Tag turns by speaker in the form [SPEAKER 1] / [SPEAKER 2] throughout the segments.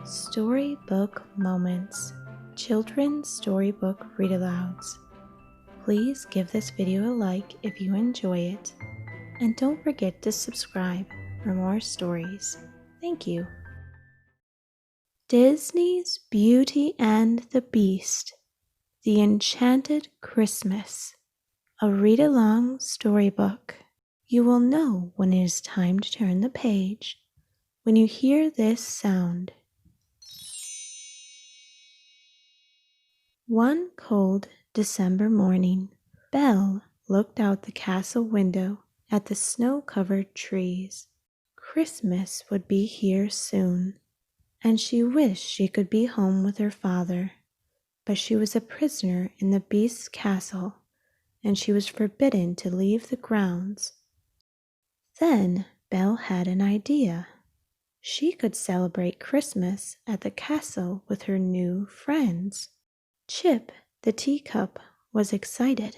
[SPEAKER 1] Storybook Moments, Children's Storybook Read-Alouds. Please give this video a like if you enjoy it, and don't forget to subscribe for more stories. Thank you. Disney's Beauty and the Beast, The Enchanted Christmas, a read-along storybook. You will know when it is time to turn the page when you hear this sound. One cold December morning, Belle looked out the castle window at the snow-covered trees. Christmas would be here soon, and she wished she could be home with her father. But she was a prisoner in the Beast's castle, and she was forbidden to leave the grounds. Then Belle had an idea. She could celebrate Christmas at the castle with her new friends. Chip, the teacup, was excited,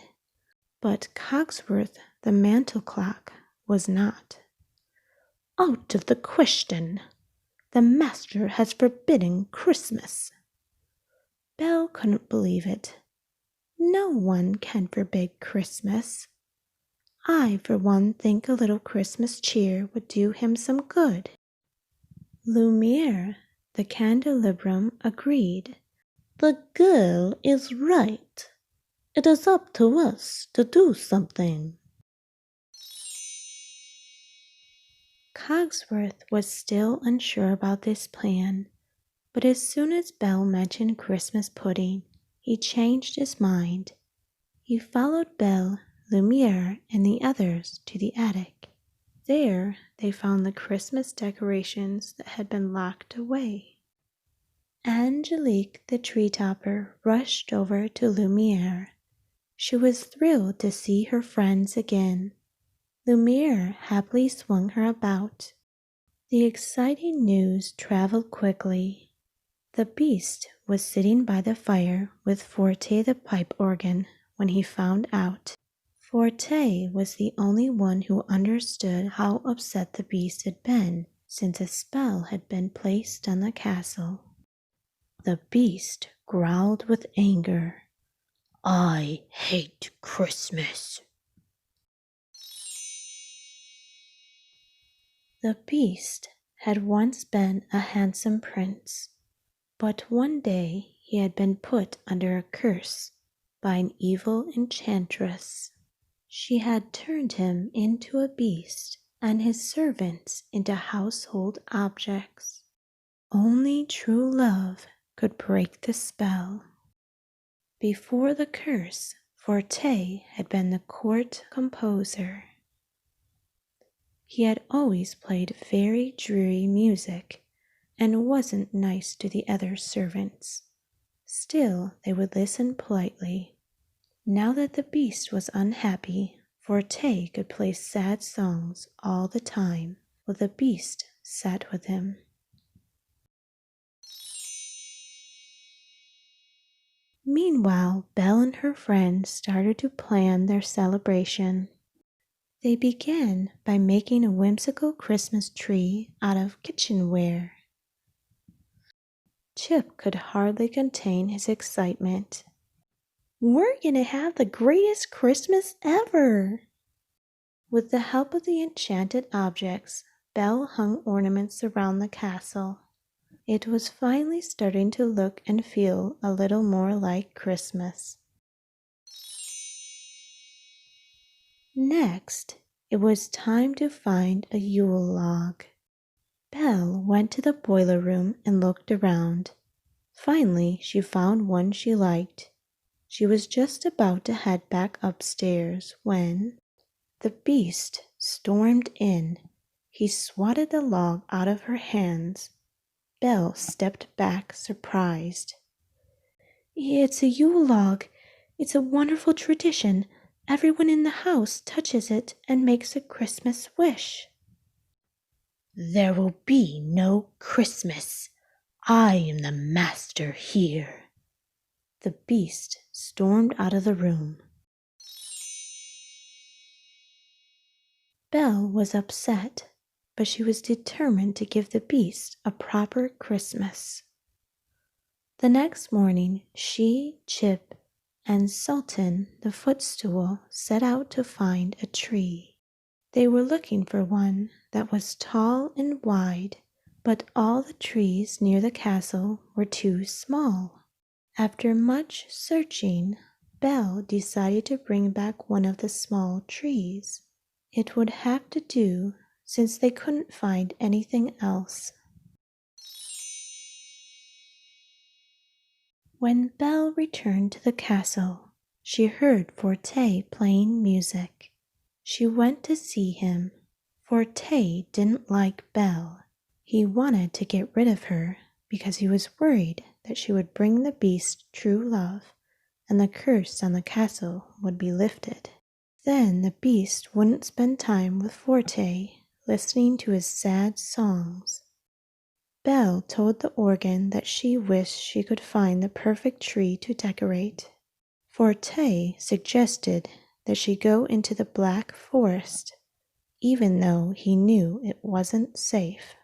[SPEAKER 1] but Cogsworth, the mantel clock, was not. "Out of the question! The master has forbidden Christmas." Belle couldn't believe it. No one can forbid Christmas. I, for one, think a little Christmas cheer would do him some good. Lumiere, the candelabrum, agreed. "The girl is right. It is up to us to do something." Cogsworth was still unsure about this plan, but as soon as Belle mentioned Christmas pudding, he changed his mind. He followed Belle, Lumiere, and the others to the attic. There they found the Christmas decorations that had been locked away. Angelique the tree-topper rushed over to Lumiere. She was thrilled to see her friends again. Lumiere happily swung her about. The exciting news traveled quickly. The Beast was sitting by the fire with Forte the pipe organ when he found out. Forte was the only one who understood how upset the Beast had been since a spell had been placed on the castle. The Beast growled with anger. "I hate Christmas." The Beast had once been a handsome prince, but one day he had been put under a curse by an evil enchantress. She had turned him into a beast and his servants into household objects. Only true love could break the spell. Before the curse, Forte had been the court composer. He had always played very dreary music and wasn't nice to the other servants. Still, they would listen politely. Now that the Beast was unhappy, Forte could play sad songs all the time while the Beast sat with him. Meanwhile, Belle and her friends started to plan their celebration. They began by making a whimsical Christmas tree out of kitchenware. Chip could hardly contain his excitement. "We're going to have the greatest Christmas ever!" With the help of the enchanted objects, Belle hung ornaments around the castle. It was finally starting to look and feel a little more like Christmas. Next, it was time to find a yule log. Belle went to the boiler room and looked around. Finally, she found one she liked. She was just about to head back upstairs when the Beast stormed in. He swatted the log out of her hands. Belle stepped back, surprised. "It's a yule log. It's a wonderful tradition. Everyone in the house touches it and makes a Christmas wish." "There will be no Christmas. I am the master here." The Beast stormed out of the room. Belle was upset, but she was determined to give the beast a proper Christmas. The next morning, she, Chip, and Sultan the footstool set out to find a tree. They were looking for one that was tall and wide, but all the trees near the castle were too small. After much searching, Belle decided to bring back one of the small trees. It would have to do since they couldn't find anything else. When Belle returned to the castle, she heard Forte playing music. She went to see him. Forte didn't like Belle. He wanted to get rid of her because he was worried that she would bring the beast true love and the curse on the castle would be lifted. Then the beast wouldn't spend time with Forte, listening to his sad songs. Belle told the organ that she wished she could find the perfect tree to decorate. Forte suggested that she go into the Black Forest, even though he knew it wasn't safe.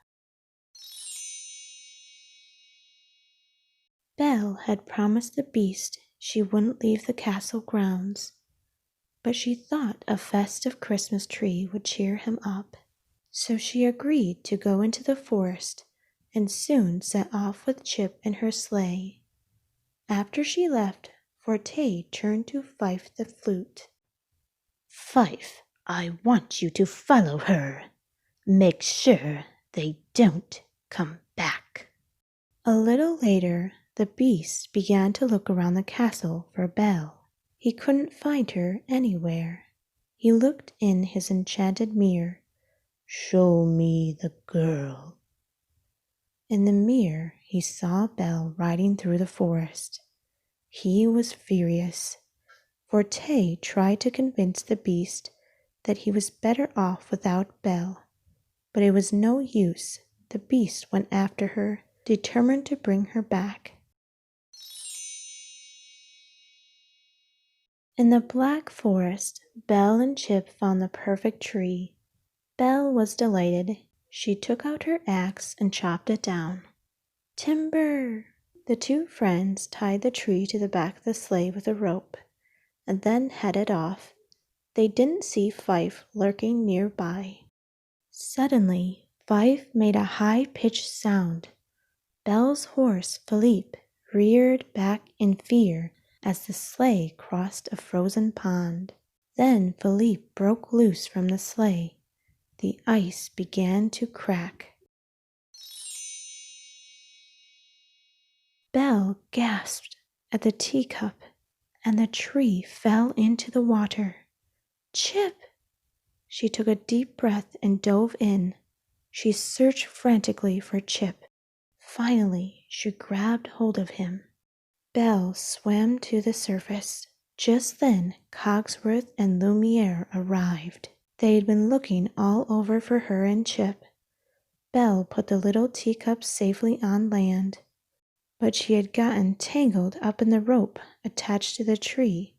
[SPEAKER 1] Belle had promised the beast she wouldn't leave the castle grounds, but she thought a festive Christmas tree would cheer him up. So she agreed to go into the forest and soon set off with Chip in her sleigh. After she left, Forte turned to Fife the flute.
[SPEAKER 2] Fife, I want you to follow her. Make sure they don't come back.
[SPEAKER 1] A little later, the beast began to look around the castle for Belle. He couldn't find her anywhere. He looked in his enchanted mirror.
[SPEAKER 2] Show me the girl.
[SPEAKER 1] In the mirror, he saw Belle riding through the forest. He was furious. Forte tried to convince the beast that he was better off without Belle, but it was no use. The beast went after her, determined to bring her back. In the Black Forest, Belle and Chip found the perfect tree. Belle was delighted. She took out her axe and chopped it down. Timber! The two friends tied the tree to the back of the sleigh with a rope and then headed off. They didn't see Fife lurking nearby. Suddenly, Fife made a high-pitched sound. Belle's horse, Philippe, reared back in fear as the sleigh crossed a frozen pond. Then Philippe broke loose from the sleigh. The ice began to crack. Belle gasped at the teacup, and the tree fell into the water. Chip! She took a deep breath and dove in. She searched frantically for Chip. Finally, she grabbed hold of him. Belle swam to the surface. Just then, Cogsworth and Lumiere arrived. They had been looking all over for her and Chip. Belle put the little teacup safely on land, but she had gotten tangled up in the rope attached to the tree.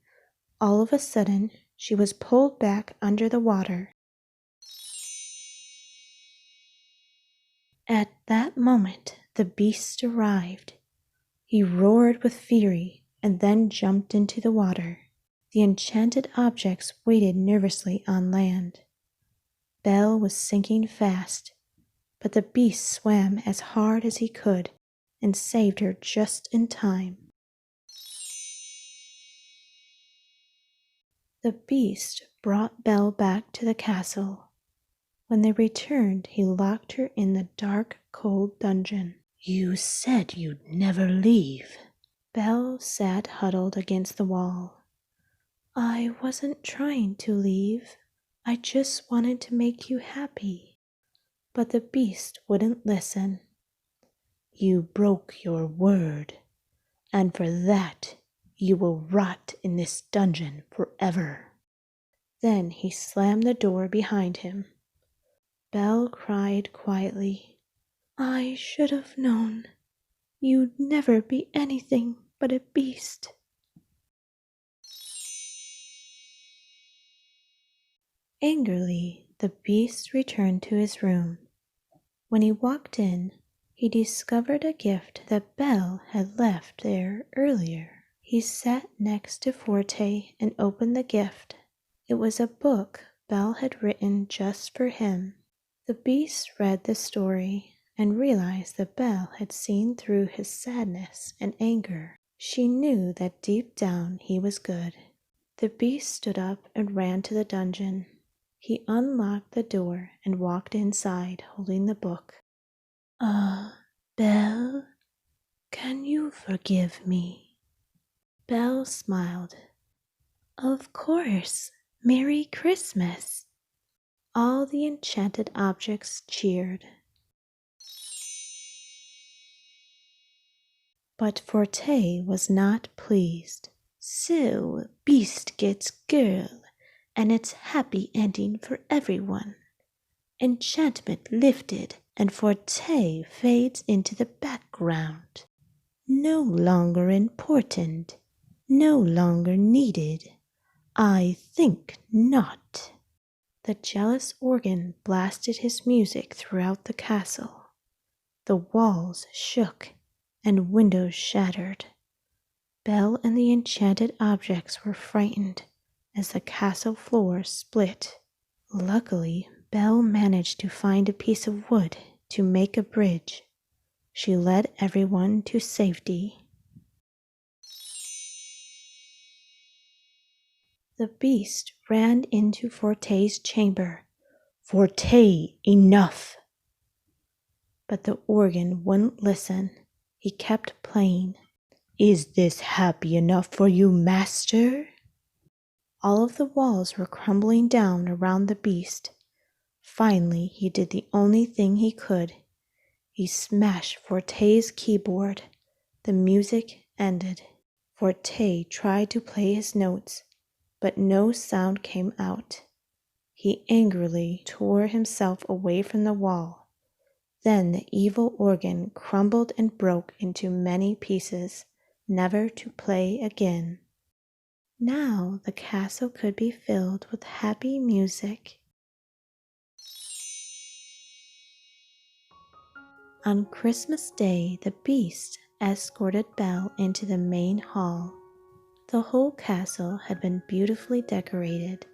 [SPEAKER 1] All of a sudden, she was pulled back under the water. At that moment, the beast arrived. He roared with fury and then jumped into the water. The enchanted objects waited nervously on land. Belle was sinking fast, but the beast swam as hard as he could and saved her just in time. The beast brought Belle back to the castle. When they returned, he locked her in the dark, cold dungeon.
[SPEAKER 2] You said you'd never leave.
[SPEAKER 1] Belle sat huddled against the wall. I wasn't trying to leave. I just wanted to make you happy. But the beast wouldn't listen.
[SPEAKER 2] You broke your word, and for that you will rot in this dungeon forever.
[SPEAKER 1] Then he slammed the door behind him. Belle cried quietly. I should have known. You'd never be anything but a beast. Angrily, the beast returned to his room. When he walked in, he discovered a gift that Belle had left there earlier. He sat next to Forte and opened the gift. It was a book Belle had written just for him. The beast read the story and realized that Belle had seen through his sadness and anger. She knew that deep down he was good. The beast stood up and ran to the dungeon. He unlocked the door and walked inside holding the book.
[SPEAKER 2] Belle, can you forgive me?
[SPEAKER 1] Belle smiled.
[SPEAKER 2] Of course. Merry Christmas.
[SPEAKER 1] All the enchanted objects cheered. But Forte was not pleased.
[SPEAKER 2] So, beast gets girl, and it's happy ending for everyone. Enchantment lifted, and Forte fades into the background. No longer important, no longer needed. I think not.
[SPEAKER 1] The jealous organ blasted his music throughout the castle. The walls shook and windows shattered. Belle and the enchanted objects were frightened as the castle floor split. Luckily, Belle managed to find a piece of wood to make a bridge. She led everyone to safety. The beast ran into Forte's chamber.
[SPEAKER 2] Forte, enough!
[SPEAKER 1] But the organ wouldn't listen. He kept playing.
[SPEAKER 2] Is this happy enough for you, master?
[SPEAKER 1] All of the walls were crumbling down around the beast. Finally, he did the only thing he could. He smashed Forte's keyboard. The music ended. Forte tried to play his notes, but no sound came out. He angrily tore himself away from the wall. Then the evil organ crumbled and broke into many pieces, never to play again. Now the castle could be filled with happy music. On Christmas Day, the beast escorted Belle into the main hall. The whole castle had been beautifully decorated,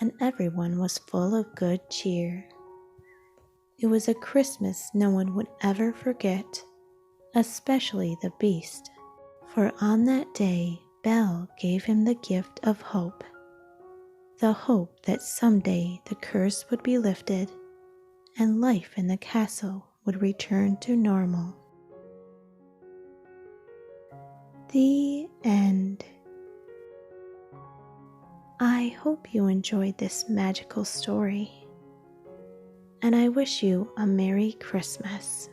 [SPEAKER 1] and everyone was full of good cheer. It was a Christmas no one would ever forget, especially the beast, for on that day Belle gave him the gift of hope. The hope that someday the curse would be lifted and life in the castle would return to normal. The end. I hope you enjoyed this magical story, and I wish you a Merry Christmas.